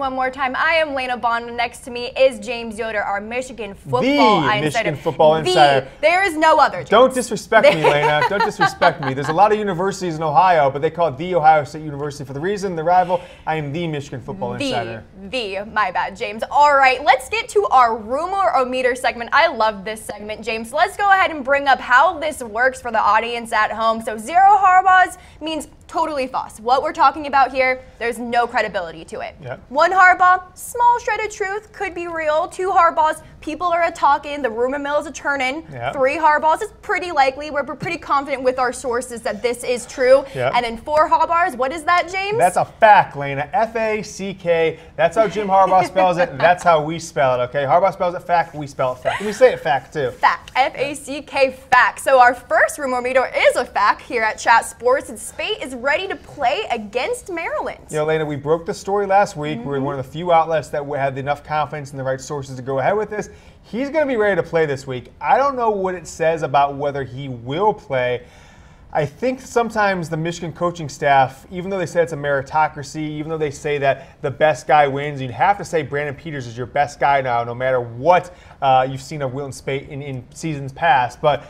one more time. I am Lena Bond. Next to me is James Yoder, our Michigan football insider. Michigan football insider. There is no other, James. Don't disrespect me, Lena. Don't disrespect me. There's a lot of universities in Ohio, but they call it the Ohio State University for the reason, the rival. I am the Michigan football insider. My bad, James. All right, let's get to our rumor-o-meter segment. I love this segment, James. Let's go ahead and bring up how this works for the audience at home. So 0 Harbaughs means totally false. What we're talking about here, there's no credibility to it. Yep. 1 Harbaugh, small shred of truth, could be real. 2 Harbaughs, people are a-talking, the rumor mill is a-churning. Yep. 3 Harbaughs is pretty likely. We're pretty confident with our sources that this is true. Yep. And then 4 Harbaughs, what is that, James? That's a fact, Lena. F-A-C-K. That's how Jim Harbaugh spells it. That's how we spell it, okay? Harbaugh spells it fact, we spell it fact. And we say it fact, too. Fact. F-A-C-K, fact. So our first rumor meter is a fact here at Chat Sports, and Speight is ready to play against Maryland. You know, Lena, we broke the story last week. We're one of the few outlets that had enough confidence in the right sources to go ahead with this. He's going to be ready to play this week. I don't know what it says about whether he will play. I think sometimes the Michigan coaching staff, even though they say it's a meritocracy, even though they say that the best guy wins, you'd have to say Brandon Peters is your best guy now, no matter what you've seen of Wilton Speight in seasons past. But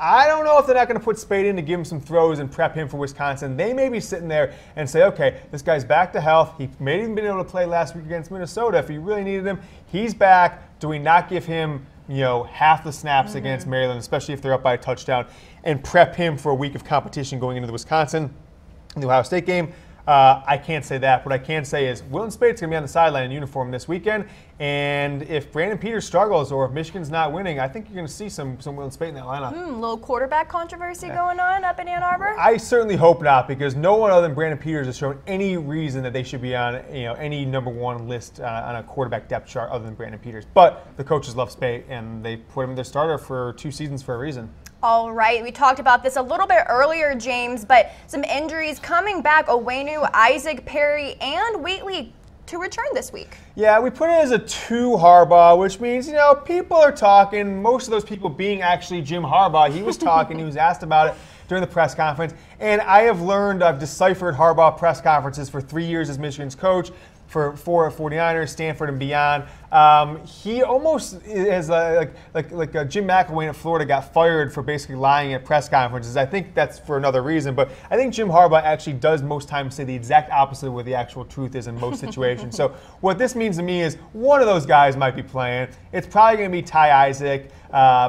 I don't know if they're not going to put Speight in to give him some throws and prep him for Wisconsin. They may be sitting there and say, okay, this guy's back to health. He may have even been able to play last week against Minnesota if he really needed him. He's back. Do we not give him, half the snaps against Maryland, especially if they're up by a touchdown, and prep him for a week of competition going into the Wisconsin and the Ohio State game? I can't say that. What I can say is Wilton Speight's going to be on the sideline in uniform this weekend, and if Brandon Peters struggles or if Michigan's not winning, I think you're going to see some Wilton Speight in that lineup. Little quarterback controversy going on up in Ann Arbor? I certainly hope not, because no one other than Brandon Peters has shown any reason that they should be on any #1 list on a quarterback depth chart other than Brandon Peters. But the coaches love Speight, and they put him their starter for 2 seasons for a reason. All right, we talked about this a little bit earlier, James, but some injuries coming back. Onwenu, Isaac, Perry, and Wheatley to return this week. Yeah, we put it as a 2 Harbaugh, which means, people are talking, most of those people being actually Jim Harbaugh. He was talking, he was asked about it during the press conference, and I've deciphered Harbaugh press conferences for 3 years as Michigan's coach, for 4 at 49ers, Stanford, and beyond. He almost is like Jim McElwain at Florida got fired for basically lying at press conferences. I think that's for another reason, but I think Jim Harbaugh actually does most times say the exact opposite of what the actual truth is in most situations. So what this means to me is one of those guys might be playing. It's probably going to be Ty Isaac,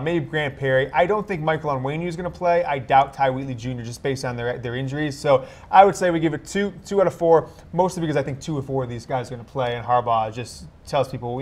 maybe Grant Perry. I don't think Michael Onwenu is going to play. I doubt Ty Wheatley Jr. just based on their injuries. So I would say we give it 2 out of 4, mostly because I think 2 or 4 of these guys are going to play, and Harbaugh just tells people,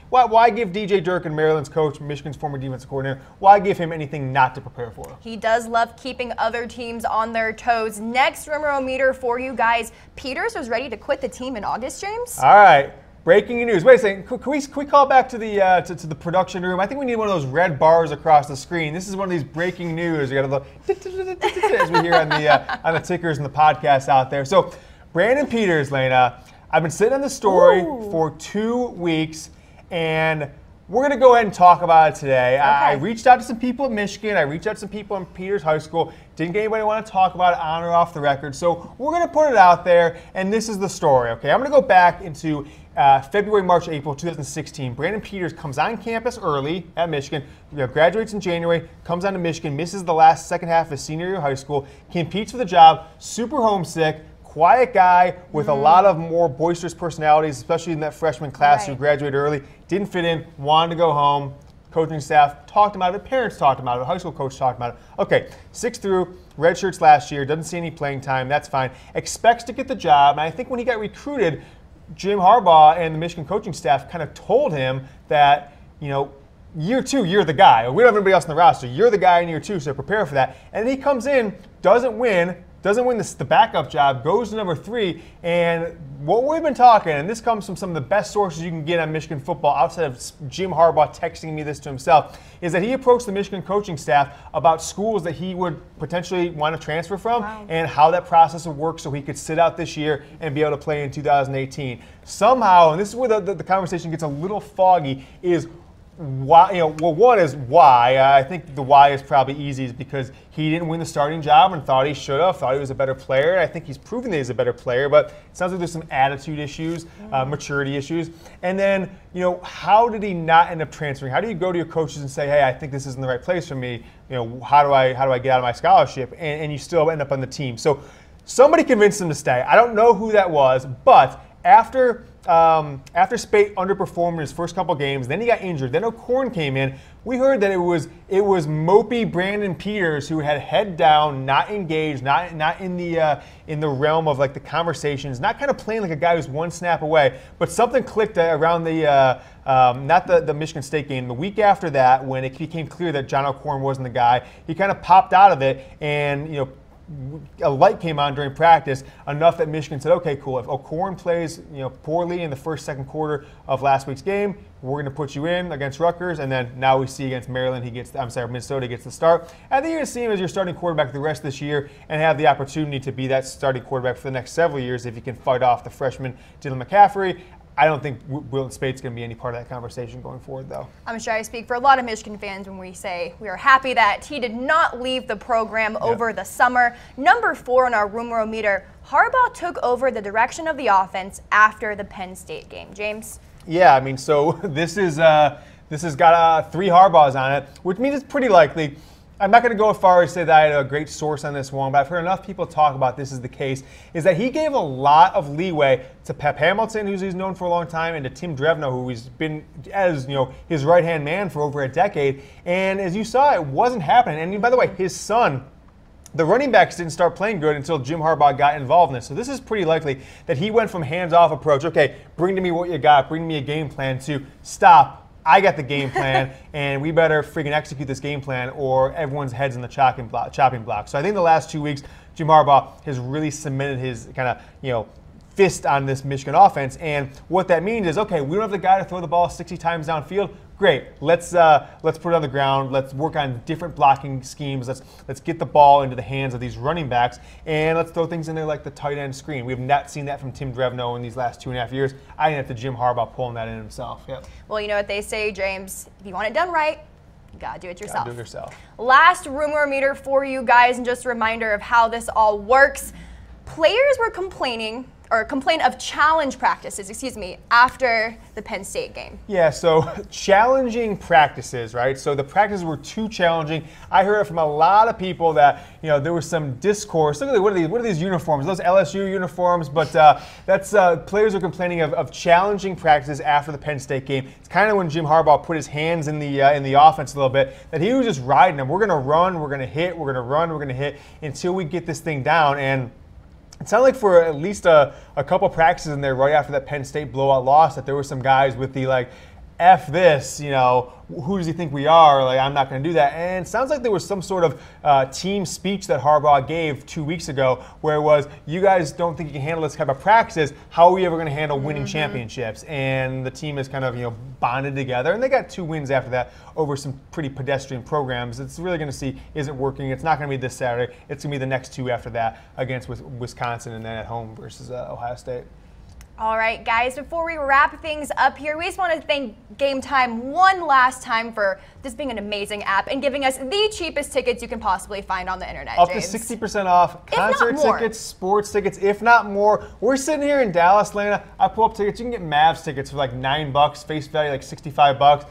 why give DJ Durkin, Maryland's coach, Michigan's former defensive coordinator, why give him anything not to prepare for? He does love keeping other teams on their toes. Next rumor-o-meter for you guys. Peters was ready to quit the team in August, James? All right. Breaking news. Wait a second. Can we call back to the to the production room? I think we need one of those red bars across the screen. This is one of these breaking news. We got a little as we hear on the tickers and the podcasts out there. So, Brandon Peters, Lena, I've been sitting on the story for 2 weeks, and we're going to go ahead and talk about it today. Okay. I reached out to some people at Michigan. I reached out to some people in Peters High School. Didn't get anybody want to talk about it on or off the record. So we're going to put it out there, and this is the story. Okay, I'm going to go back into February, March, April 2016. Brandon Peters comes on campus early at Michigan, graduates in January, comes on to Michigan, misses the second half of his senior year of high school, competes for the job, super homesick, quiet guy with a lot of more boisterous personalities, especially in that freshman class who graduated early. Didn't fit in, wanted to go home. Coaching staff talked about it, parents talked about it, high school coach talked about it. Okay, 6 through, red shirts last year, doesn't see any playing time, that's fine. Expects to get the job, and I think when he got recruited, Jim Harbaugh and the Michigan coaching staff kind of told him that, year 2, you're the guy. We don't have anybody else on the roster. You're the guy in year 2, so prepare for that. And then he comes in, doesn't win the backup job, goes to number 3, and what we've been talking, and this comes from some of the best sources you can get on Michigan football outside of Jim Harbaugh texting me this to himself, is that he approached the Michigan coaching staff about schools that he would potentially want to transfer from and how that process would work so he could sit out this year and be able to play in 2018. Somehow, and this is where the conversation gets a little foggy, is why, well, one is why. I think the why is probably easy, is because he didn't win the starting job and thought he should have, thought he was a better player. I think he's proven that he's a better player, but it sounds like there's some attitude issues, maturity issues. And then, how did he not end up transferring? How do you go to your coaches and say, hey, I think this isn't the right place for me? How do I get out of my scholarship? And you still end up on the team. So somebody convinced him to stay. I don't know who that was, but after Speight underperformed in his first couple games, then he got injured. Then O'Korn came in. We heard that it was mopey Brandon Peters who had head down, not engaged, not in the realm of like the conversations, not kind of playing like a guy who's one snap away. But something clicked around the not the Michigan State game. The week after that, when it became clear that John O'Korn wasn't the guy, he kind of popped out of it, and a light came on during practice, enough that Michigan said, okay, cool, if O'Korn plays poorly in the second quarter of last week's game, we're going to put you in against Rutgers, and then now we see against Maryland, Minnesota gets the start. I think you're going to see him as your starting quarterback the rest of this year and have the opportunity to be that starting quarterback for the next several years if he can fight off the freshman Dylan McCaffrey. I don't think Wilton Speight's going to be any part of that conversation going forward, though. I'm sure I speak for a lot of Michigan fans when we say we are happy that he did not leave the program over the summer. Number 4 on our rumor-o-meter, Harbaugh took over the direction of the offense after the Penn State game. James? Yeah, so this has got 3 Harbaughs on it, which means it's pretty likely. I'm not going to go as far as to say that I had a great source on this one, but I've heard enough people talk about this is the case, is that he gave a lot of leeway to Pep Hamilton, who he's known for a long time, and to Tim Drevno, who he's been as his right-hand man for over a decade. And as you saw, it wasn't happening. And by the way, his son, the running backs didn't start playing good until Jim Harbaugh got involved in this. So this is pretty likely that he went from hands-off approach, okay, bring to me what you got, bring me a game plan, to stop. I got the game plan, and we better freaking execute this game plan, or everyone's head's in the chopping block. So I think the last 2 weeks, Jim Harbaugh has really cemented his kind of fist on this Michigan offense. And what that means is, okay, we don't have the guy to throw the ball 60 times downfield. Great, let's put it on the ground. Let's work on different blocking schemes. Let's get the ball into the hands of these running backs, and let's throw things in there like the tight end screen. We have not seen that from Tim Drevno in these last 2.5 years. I think that's Jim Harbaugh pulling that in himself. Yep. Well, you know what they say, James. If you want it done right, you gotta do it yourself. Gotta do it yourself. Last rumor meter for you guys, and just a reminder of how this all works. Players were complained of challenge practices, after the Penn State game. Yeah, so challenging practices, right? So the practices were too challenging. I heard it from a lot of people that, there was some discourse. Look at what are these uniforms? Those LSU uniforms, but that's players are complaining of challenging practices after the Penn State game. It's kind of when Jim Harbaugh put his hands in the offense a little bit, that he was just riding them. We're going to run, we're going to hit, we're going to run, we're going to hit until we get this thing down. And it sounded like for at least a couple practices in there right after that Penn State blowout loss that there were some guys with the F this, who does he think we are? I'm not going to do that. And it sounds like there was some sort of team speech that Harbaugh gave 2 weeks ago where it was, you guys don't think you can handle this type of practices. How are we ever going to handle winning championships? And the team is kind of, bonded together. And they got 2 wins after that over some pretty pedestrian programs. It's really going to see, is it working? It's not going to be this Saturday. It's going to be the next 2 after that against Wisconsin and then at home versus Ohio State. All right, guys, before we wrap things up here, we just want to thank Game Time one last time for this being an amazing app and giving us the cheapest tickets you can possibly find on the internet, Up James. to 60% off concert tickets, sports tickets, if not more. We're sitting here in Dallas, Lena. I pull up tickets. You can get Mavs tickets for $9, face value $65.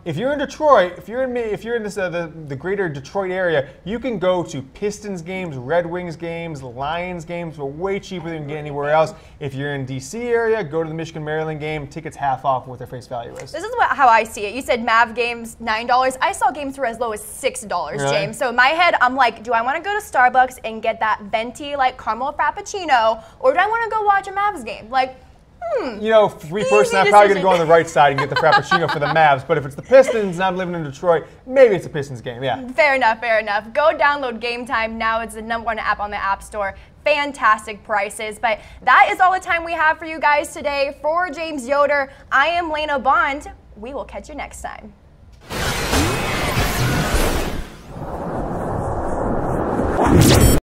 If you're in Detroit, if you're in this the greater Detroit area, you can go to Pistons games, Red Wings games, Lions games for way cheaper than you can get anywhere else. If you're in DC area, go to the Michigan-Maryland game. Tickets half off what their face value is. This is how I see it. You said Mav games $9. I saw games for as low as $6, really? James. So in my head, I'm like, do I want to go to Starbucks and get that venti caramel frappuccino, or do I want to go watch a Mavs game? Free person, I'm probably going to go on the right side and get the Frappuccino for the Mavs. But if it's the Pistons and I'm living in Detroit, maybe it's a Pistons game, yeah. Fair enough, fair enough. Go download Game Time now. It's the #1 app on the App Store. Fantastic prices. But that is all the time we have for you guys today. For James Yoder, I am Lena Bond. We will catch you next time.